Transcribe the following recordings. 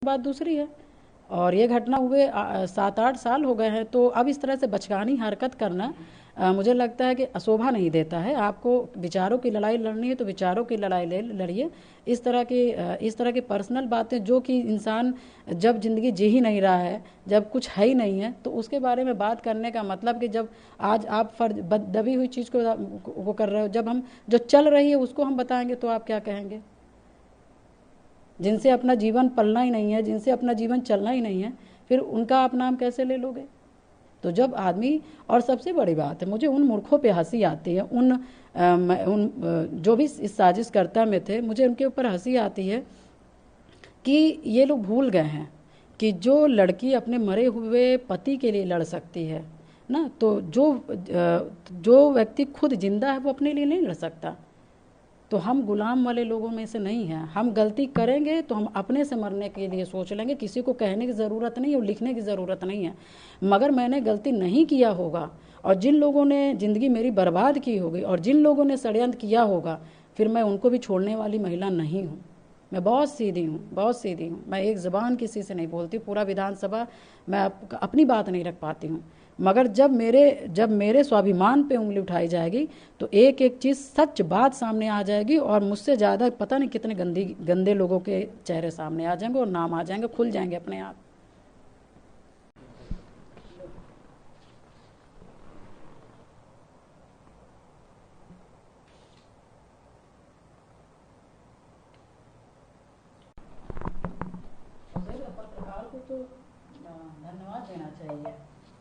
बात दूसरी है। और ये घटना हुए 7-8 साल हो गए हैं, तो अब इस तरह से बचकानी हरकत करना मुझे लगता है कि अशोभा नहीं देता है। आपको विचारों की लड़ाई लड़नी है तो विचारों की लड़ाई लड़िए। इस तरह की पर्सनल बातें, जो कि इंसान जब ज़िंदगी जी ही नहीं रहा है, जब कुछ है ही नहीं है, तो उसके बारे में बात करने का मतलब कि जब आज आप दबी हुई चीज़ को कर रहे हो, जब हम जो चल रही है उसको हम बताएंगे तो आप क्या कहेंगे? जिनसे अपना जीवन पलना ही नहीं है, जिनसे अपना जीवन चलना ही नहीं है, फिर उनका आप नाम कैसे ले लोगे? तो जब आदमी, और सबसे बड़ी बात है, मुझे उन मूर्खों पे हंसी आती है, जो भी इस साजिश करता में थे, मुझे उनके ऊपर हंसी आती है कि ये लोग भूल गए हैं कि जो लड़की अपने मरे हुए पति के लिए लड़ सकती है ना, तो जो व्यक्ति खुद जिंदा है वो अपने लिए नहीं लड़ सकता। तो हम गुलाम वाले लोगों में से नहीं हैं। हम गलती करेंगे तो हम अपने से मरने के लिए सोच लेंगे, किसी को कहने की ज़रूरत नहीं है और लिखने की ज़रूरत नहीं है। मगर मैंने गलती नहीं किया होगा, और जिन लोगों ने ज़िंदगी मेरी बर्बाद की होगी और जिन लोगों ने षड्यंत्र किया होगा, फिर मैं उनको भी छोड़ने वाली महिला नहीं हूँ। मैं बहुत सीधी हूँ, बहुत सीधी हूँ। मैं एक ज़बान किसी से नहीं बोलती, पूरा विधानसभा मैं अपनी बात नहीं रख पाती हूँ। मगर जब मेरे स्वाभिमान पे उंगली उठाई जाएगी तो एक एक चीज़, सच बात सामने आ जाएगी, और मुझसे ज़्यादा पता नहीं कितने गंदे लोगों के चेहरे सामने आ जाएंगे और नाम आ जाएंगे, खुल जाएंगे अपने आप। पत्रकार को तो धन्यवाद देना चाहिए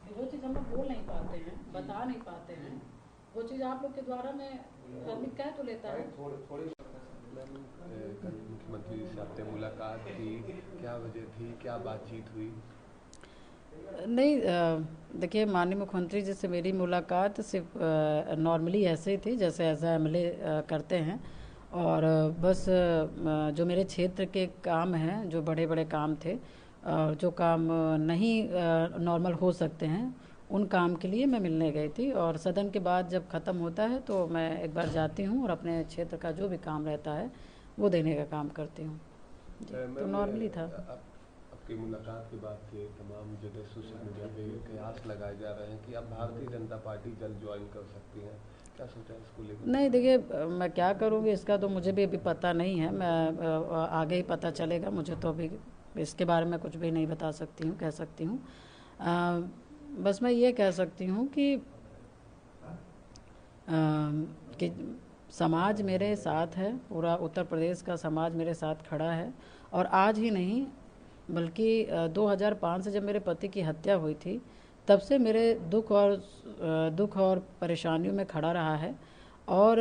कि जो चीज़ हम लोग बोल नहीं पाते हैं, बता नहीं पाते हैं, वो चीज़ आप लोग के द्वारा में आदमी कह तो लेता है। कल मुख्यमंत्री जी से आपने मुलाकात की, क्या वजह थी, क्या बातचीत हुई? नहीं, देखिए, माननीय मुख्यमंत्री जी से मेरी मुलाकात सिर्फ नॉर्मली ऐसे ही थी, जैसे एज एमएलए करते हैं। और बस जो मेरे क्षेत्र के काम हैं, जो बड़े बड़े काम थे, और जो काम नहीं नॉर्मल हो सकते हैं, उन काम के लिए मैं मिलने गई थी। और सदन के बाद जब ख़त्म होता है तो मैं एक बार जाती हूँ और अपने क्षेत्र का जो भी काम रहता है वो देने का काम करती हूँ जी। तो नॉर्मली था। आपकी मुलाकात के बाद से तमाम जगह सोशल मीडिया पे कयास लगाए जा रहे हैं कि आप भारतीय जनता पार्टी जल्द ज्वाइन कर सकती हैं, क्या सोचा है इसको लेकर? नहीं, देखिए, मैं क्या करूँगी इसका तो मुझे भी अभी पता नहीं है। मैं आगे ही पता चलेगा। मुझे तो अभी इसके बारे में कुछ भी नहीं बता सकती हूँ, कह सकती हूँ। बस मैं ये कह सकती हूँ कि समाज मेरे साथ है, पूरा उत्तर प्रदेश का समाज मेरे साथ खड़ा है। और आज ही नहीं, बल्कि 2005 से जब मेरे पति की हत्या हुई थी, तब से मेरे दुख और परेशानियों में खड़ा रहा है। और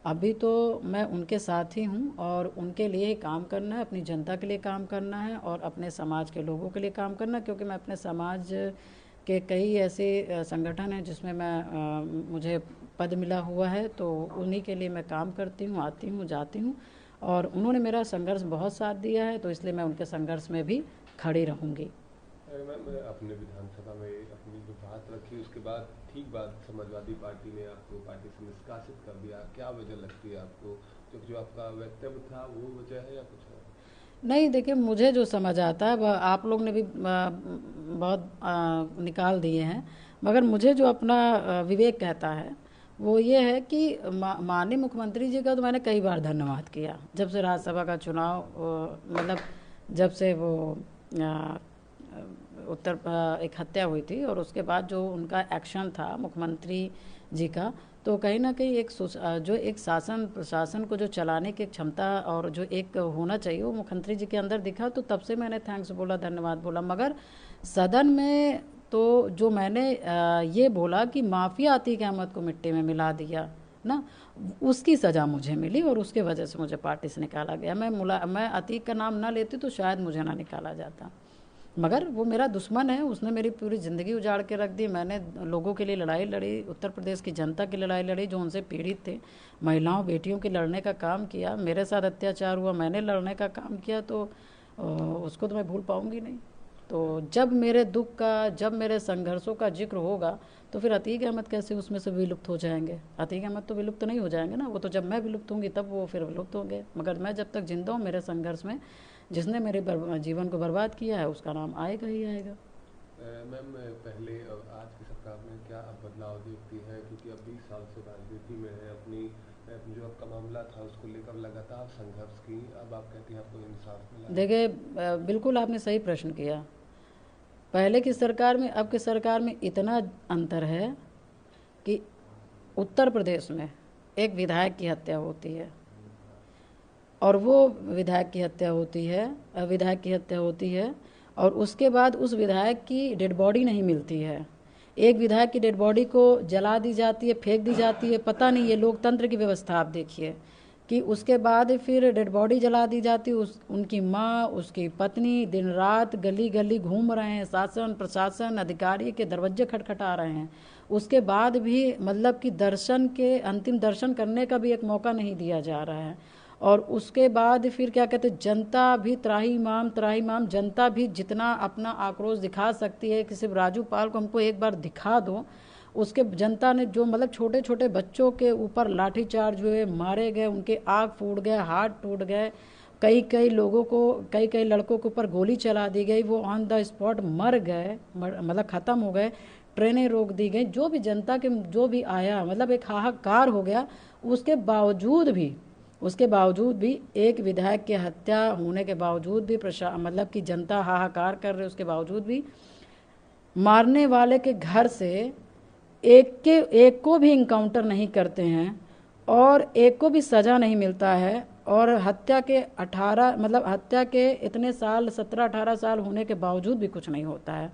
अभी तो मैं उनके साथ ही हूँ, और उनके लिए ही काम करना है, अपनी जनता के लिए काम करना है और अपने समाज के लोगों के लिए काम करना है। क्योंकि मैं अपने समाज के कई ऐसे संगठन हैं जिसमें मुझे पद मिला हुआ है, तो उन्हीं के लिए मैं काम करती हूँ, आती हूँ, जाती हूँ। और उन्होंने मेरा संघर्ष बहुत साथ दिया है, तो इसलिए मैं उनके संघर्ष में भी खड़ी रहूँगी। मैम, आपने विधानसभा में अपनी जो बात रखी उसके बाद ठीक बाद समाजवादी पार्टी ने आपको पार्टी से निष्कासित कर दिया, क्या वजह लगती है आपको? जो आपका वक्तव्य था वो वजह है या कुछ और? नहीं, देखिए, मुझे जो समझ आता है वह आप लोग ने भी बहुत निकाल दिए हैं। मगर मुझे जो अपना विवेक कहता है वो ये है कि माननीय मुख्यमंत्री जी का तो मैंने कई बार धन्यवाद किया। जब से राज्यसभा का चुनाव, मतलब जब से वो अ, एक हत्या हुई थी, और उसके बाद जो उनका एक्शन था मुख्यमंत्री जी का, तो कहीं ना कहीं जो एक शासन प्रशासन को जो चलाने की क्षमता और जो एक होना चाहिए वो मुख्यमंत्री जी के अंदर दिखा। तो तब से मैंने थैंक्स बोला, धन्यवाद बोला। मगर सदन में तो जो मैंने ये बोला कि माफिया अतीक अहमद को मिट्टी में मिला दिया ना, उसकी सज़ा मुझे मिली, और उसके वजह से मुझे पार्टी से निकाला गया। मैं अतीक का नाम ना लेती तो शायद मुझे ना निकाला जाता। मगर वो मेरा दुश्मन है, उसने मेरी पूरी ज़िंदगी उजाड़ के रख दी। मैंने लोगों के लिए लड़ाई लड़ी, उत्तर प्रदेश की जनता की लड़ाई लड़ी जो उनसे पीड़ित थे, महिलाओं बेटियों के लड़ने का काम किया। मेरे साथ अत्याचार हुआ, मैंने लड़ने का काम किया, तो उसको तो मैं भूल पाऊंगी नहीं। तो जब मेरे संघर्षों का जिक्र होगा, तो फिर अतीक अहमद कैसे उसमें से विलुप्त हो जाएंगे? अतीक अहमद तो विलुप्त नहीं हो जाएंगे ना, वो तो जब मैं विलुप्त होंगी तब वो फिर विलुप्त होंगे। मगर मैं जब तक जिंदा हूँ, मेरे संघर्ष में जिसने मेरे जीवन को बर्बाद किया है उसका नाम आएगा ही आएगा। मैम, पहले और आज की सरकार में क्या आप बदलाव देखती हैं, क्योंकि अब 20 साल से राजनीति में है, अपनी जो आपका मामला था उसको लेकर लगातार संघर्ष की, अब आप कहती हैं आपको इंसाफ मिला? देखिए, बिल्कुल आपने सही प्रश्न किया। पहले की सरकार में अब की सरकार में इतना अंतर है कि उत्तर प्रदेश में एक विधायक की हत्या होती है और वो विधायक की हत्या होती है और उसके बाद उस विधायक की डेड बॉडी नहीं मिलती है। एक विधायक की डेड बॉडी को जला दी जाती है, फेंक दी जाती है। पता नहीं, ये लोकतंत्र की व्यवस्था आप देखिए कि उसके बाद फिर डेड बॉडी जला दी जाती है। उनकी माँ, उसकी पत्नी दिन रात गली गली घूम रहे हैं, शासन प्रशासन अधिकारी के दरवाजे खटखटा रहे हैं। उसके बाद भी मतलब कि दर्शन के अंतिम दर्शन करने का भी एक मौका नहीं दिया जा रहा है। और उसके बाद फिर क्या कहते हैं, जनता भी त्राही माम जनता भी जितना अपना आक्रोश दिखा सकती है कि सिर्फ राजू पाल को हमको एक बार दिखा दो। उसके जनता ने जो मतलब छोटे छोटे बच्चों के ऊपर लाठीचार्ज हुए, मारे गए, उनके आँख फूट गए, हाथ टूट गए, कई लोगों को, कई लड़कों के ऊपर गोली चला दी गई, वो ऑन द स्पॉट मर गए, मतलब ख़त्म हो गए, ट्रेनें रोक दी गई। जो भी जनता के जो भी आया मतलब एक हाहाकार हो गया। उसके बावजूद भी एक विधायक की हत्या होने के बावजूद भी मतलब कि जनता हाहाकार कर रही, उसके बावजूद भी मारने वाले के घर से एक को भी इनकाउंटर नहीं करते हैं और एक को भी सज़ा नहीं मिलता है। और हत्या के इतने साल 17-18 साल होने के बावजूद भी कुछ नहीं होता है।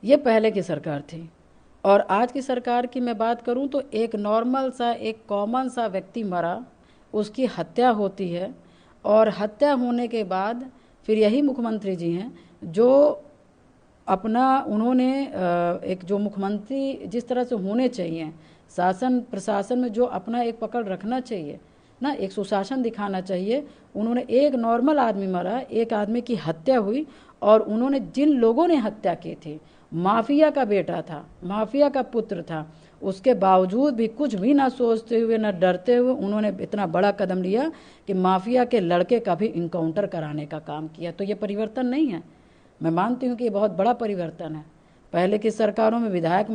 ये पहले की सरकार थी। और आज की सरकार की मैं बात करूं तो एक नॉर्मल सा, एक कॉमन सा व्यक्ति मरा, उसकी हत्या होती है और हत्या होने के बाद फिर यही मुख्यमंत्री जी हैं जो उन्होंने एक जो मुख्यमंत्री जिस तरह से होने चाहिए, शासन प्रशासन में जो अपना एक पकड़ रखना चाहिए ना, एक सुशासन दिखाना चाहिए, उन्होंने एक नॉर्मल आदमी मरा, एक आदमी की हत्या हुई और उन्होंने जिन लोगों ने हत्या की थी, माफिया का बेटा था, माफिया का पुत्र था, उसके बावजूद भी कुछ भी ना सोचते हुए ना डरते हुए उन्होंने इतना बड़ा कदम लिया कि माफिया के लड़के का भी इनकाउंटर कराने का काम किया। तो ये परिवर्तन नहीं है। मैं मानती हूँ कि ये बहुत बड़ा परिवर्तन है। पहले की सरकारों में विधायक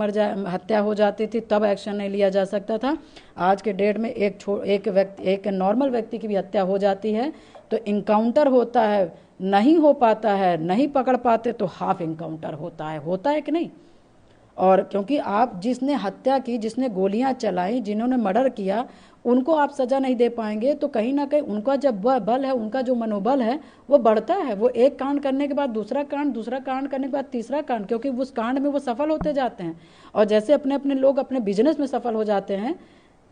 हत्या हो जाती थी तब एक्शन नहीं लिया जा सकता था। आज के डेट में एक नॉर्मल व्यक्ति की भी हत्या हो जाती है तो इनकाउंटर होता है, नहीं हो पाता है, नहीं पकड़ पाते तो हाफ इनकाउंटर होता है कि नहीं। और क्योंकि आप जिसने हत्या की, जिसने गोलियां चलाई, जिन्होंने मर्डर किया, उनको आप सजा नहीं दे पाएंगे तो कहीं ना कहीं उनका जब बल है, उनका जो मनोबल है वो बढ़ता है। वो एक कांड करने के बाद दूसरा कांड करने के बाद तीसरा कांड, क्योंकि उस कांड में वो सफल होते जाते हैं। और जैसे अपने अपने लोग अपने बिजनेस में सफल हो जाते हैं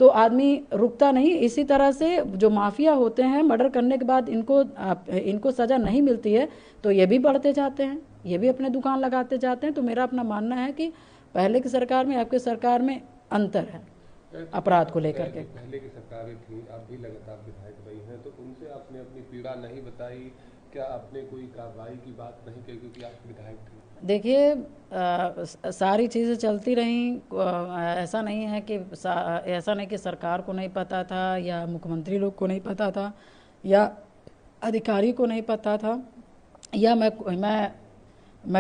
तो आदमी रुकता नहीं। इसी तरह से जो माफिया होते हैं, मर्डर करने के बाद इनको सजा नहीं मिलती है तो ये भी बढ़ते जाते हैं, ये भी अपने दुकान लगाते जाते हैं। तो मेरा अपना मानना है कि पहले की सरकार में आपकी सरकार में अंतर है अपराध को लेकर के। पहले की सरकारें थी, आप भी लगातार विधायक रही हैं, तो उनसे आपने अपनी पीड़ा नहीं बताई? क्या आपने कोई कार्रवाई की बात नहीं की क्योंकि आप विधायक थे? देखिए, सारी चीज़ें चलती रहीं। ऐसा नहीं कि सरकार को नहीं पता था या मुख्यमंत्री लोग को नहीं पता था या अधिकारी को नहीं पता था, या मैं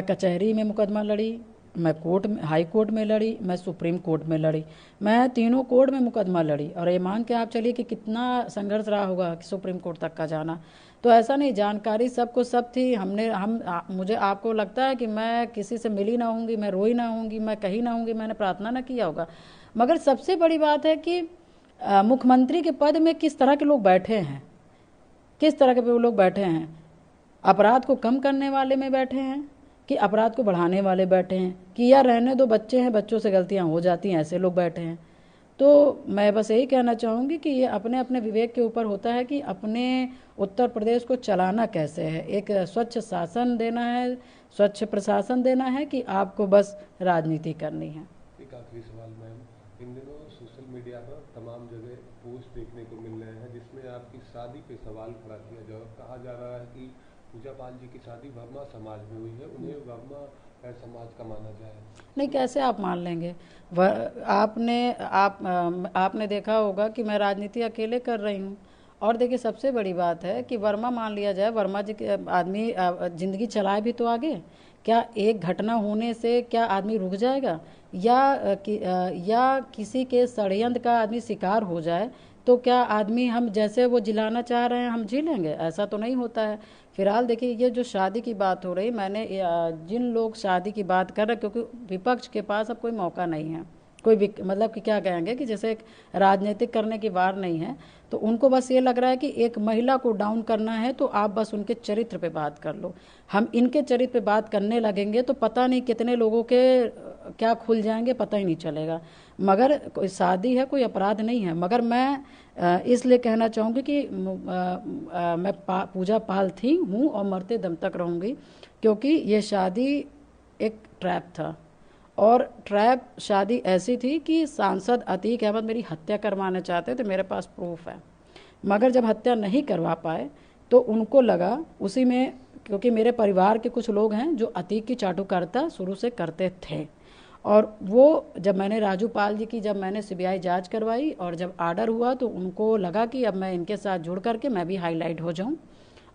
कचहरी में मुकदमा लड़ी, मैं हाई कोर्ट में लड़ी, मैं सुप्रीम कोर्ट में लड़ी, मैं तीनों कोर्ट में मुकदमा लड़ी। और ये मान के आप चलिए कि कितना संघर्ष रहा होगा कि सुप्रीम कोर्ट तक का जाना। तो ऐसा नहीं, जानकारी सबको सब थी। मुझे आपको लगता है कि मैं किसी से मिली ना होंगी, मैं रोई ना होंगी, मैं कहीं ना होंगी, मैंने प्रार्थना ना किया होगा। मगर सबसे बड़ी बात है कि मुख्यमंत्री के पद में किस तरह के लोग बैठे हैं, किस तरह के लोग बैठे हैं। अपराध को कम करने वाले में बैठे हैं कि अपराध को बढ़ाने वाले बैठे हैं, कि यार रहने दो, बच्चे हैं, बच्चों से गलतियां हो जाती हैं, ऐसे लोग बैठे हैं। तो मैं बस यही कहना चाहूँगी कि ये अपने अपने विवेक के ऊपर होता है कि अपने उत्तर प्रदेश को चलाना कैसे है। एक स्वच्छ शासन देना है, स्वच्छ प्रशासन देना है कि आपको बस राजनीति करनी है। एक आखिरी सवाल मैम, इन दिनों सोशल मीडिया पर तमाम जगह पोस्ट देखने को मिल रहे हैं जिसमें आपकी शादी पे सवाल खड़ा किया कहा जा रहा है कि पूजा पाल जी की शादी वर्मा समाज में हुई है, उन्हें वर्मा समाज का माना जाए। नहीं, कैसे आप मान लेंगे? आपने देखा होगा कि मैं राजनीति अकेले कर रही हूँ और देखिए सबसे बड़ी बात है कि वर्मा, मान लिया जाए वर्मा जी के आदमी जिंदगी चलाए भी तो आगे, क्या एक घटना होने से क्या आदमी रुक जाएगा? या किसी के षड्यंत्र का आदमी शिकार हो जाए तो क्या आदमी हम जैसे वो जिलाना चाह रहे हैं हम जी लेंगे? ऐसा तो नहीं होता है। फिलहाल देखिए ये जो शादी की बात हो रही, मैंने जिन लोग शादी की बात कर रहे, क्योंकि विपक्ष के पास अब कोई मौका नहीं है, कोई मतलब कि क्या कहेंगे कि जैसे एक राजनीतिक करने की वार नहीं है, तो उनको बस ये लग रहा है कि एक महिला को डाउन करना है तो आप बस उनके चरित्र पे बात कर लो। हम इनके चरित्र पे बात करने लगेंगे तो पता नहीं कितने लोगों के क्या खुल जाएंगे, पता ही नहीं चलेगा। मगर कोई शादी है, कोई अपराध नहीं है। मगर मैं इसलिए कहना चाहूँगी कि मैं पूजा पाल थी, हूँ और मरते दम तक रहूँगी, क्योंकि ये शादी एक ट्रैप था। और ट्रैप शादी ऐसी थी कि सांसद अतीक अहमद मेरी हत्या करवाना चाहते थे, मेरे पास प्रूफ है। मगर जब हत्या नहीं करवा पाए तो उनको लगा उसी में, क्योंकि मेरे परिवार के कुछ लोग हैं जो अतीक की चाटुकारिता शुरू से करते थे, और वो जब मैंने राजू पाल जी की, जब मैंने सीबीआई जांच करवाई और जब आर्डर हुआ तो उनको लगा कि अब मैं इनके साथ जुड़ करके मैं भी हाईलाइट हो जाऊं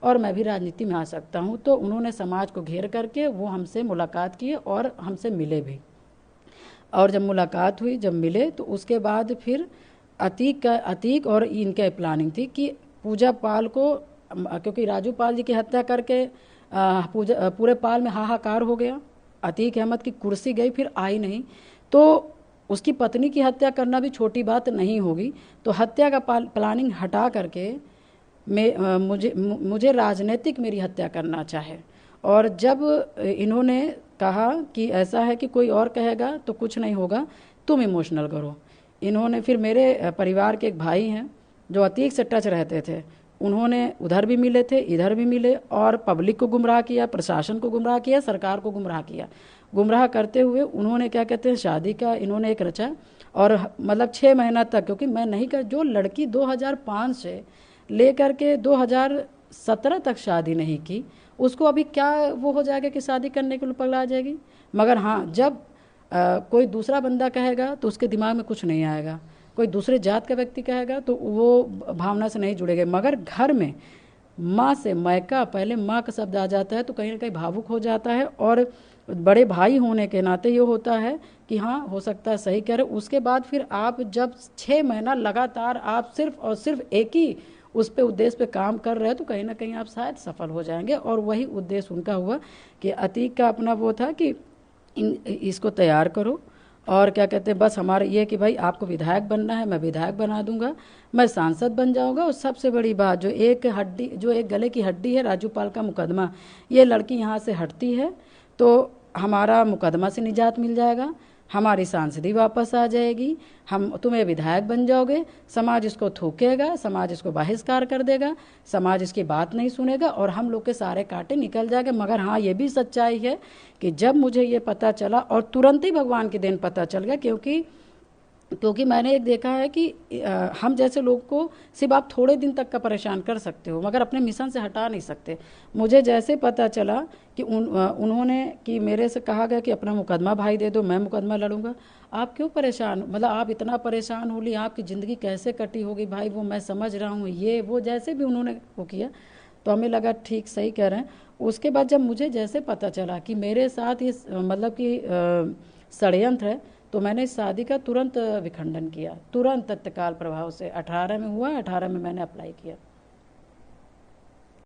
और मैं भी राजनीति में आ सकता हूं। तो उन्होंने समाज को घेर करके वो हमसे मुलाकात किए और हमसे मिले भी। और जब मुलाकात हुई, जब मिले, तो उसके बाद फिर अतीक और इनके प्लानिंग थी कि पूजा पाल को, क्योंकि राजू पाल जी की हत्या करके पूरे पाल में हाहाकार हो गया, अतीक अहमद की कुर्सी गई, फिर आई नहीं, तो उसकी पत्नी की हत्या करना भी छोटी बात नहीं होगी। तो हत्या का प्लानिंग हटा करके मुझे राजनीतिक मेरी हत्या करना चाहे। और जब इन्होंने कहा कि ऐसा है कि कोई और कहेगा तो कुछ नहीं होगा, तुम इमोशनल करो, इन्होंने फिर मेरे परिवार के एक भाई हैं जो अतीक से टच रहते थे, उन्होंने उधर भी मिले थे, इधर भी मिले, और पब्लिक को गुमराह किया, प्रशासन को गुमराह किया, सरकार को गुमराह किया। गुमराह करते हुए उन्होंने क्या कहते हैं, शादी का इन्होंने एक रचा, और मतलब 6 महीना तक, क्योंकि मैं नहीं कर, जो लड़की 2005 से लेकर के 2017 तक शादी नहीं की, उसको अभी क्या वो हो जाएगा कि शादी करने के लिए पगला जाएगी। मगर हाँ, जब कोई दूसरा बंदा कहेगा तो उसके दिमाग में कुछ नहीं आएगा, कोई दूसरे जात का व्यक्ति कहेगा तो वो भावना से नहीं जुड़ेगा। मगर घर में माँ से मैका, पहले माँ का शब्द आ जाता है तो कहीं ना कहीं भावुक हो जाता है, और बड़े भाई होने के नाते ये होता है कि हाँ हो सकता है सही कह रहे। उसके बाद फिर आप जब 6 महीना लगातार आप सिर्फ और सिर्फ एक ही उस पे उद्देश्य पे काम कर रहे हैं तो कहीं ना कहीं आप शायद सफल हो जाएंगे। और वही उद्देश्य उनका हुआ कि अतीक का अपना वो था कि इसको तैयार करो, और क्या कहते हैं, बस हमारा ये कि भाई आपको विधायक बनना है, मैं विधायक बना दूंगा, मैं सांसद बन जाऊंगा। और सबसे बड़ी बात, जो एक गले की हड्डी है, राजू पाल का मुकदमा, ये लड़की यहाँ से हटती है तो हमारा मुकदमा से निजात मिल जाएगा, हमारी सांसदी वापस आ जाएगी, हम तुम्हें विधायक बन जाओगे, समाज इसको थूकेगा, समाज इसको बहिष्कार कर देगा, समाज इसकी बात नहीं सुनेगा और हम लोग के सारे कांटे निकल जाएंगे। मगर हाँ, ये भी सच्चाई है कि जब मुझे ये पता चला, और तुरंत ही भगवान के दिन पता चल गया, क्योंकि मैंने एक देखा है कि हम जैसे लोग को सिर्फ आप थोड़े दिन तक का परेशान कर सकते हो मगर अपने मिशन से हटा नहीं सकते। मुझे जैसे पता चला कि उन्होंने कि मेरे से कहा गया कि अपना मुकदमा भाई दे दो, मैं मुकदमा लड़ूंगा। आप क्यों परेशान, मतलब आप इतना परेशान हो ली, आपकी ज़िंदगी कैसे कटी होगी भाई, वो मैं समझ रहा हूँ, ये वो जैसे भी उन्होंने वो किया, तो हमें लगा ठीक सही कह रहे हैं। उसके बाद जब मुझे जैसे पता चला कि मेरे साथ ये मतलब कि षड्यंत्र है, तो मैंने इस शादी का तुरंत विखंडन किया, तुरंत तत्काल प्रभाव से। 18 में हुआ, 18 में मैंने अप्लाई किया।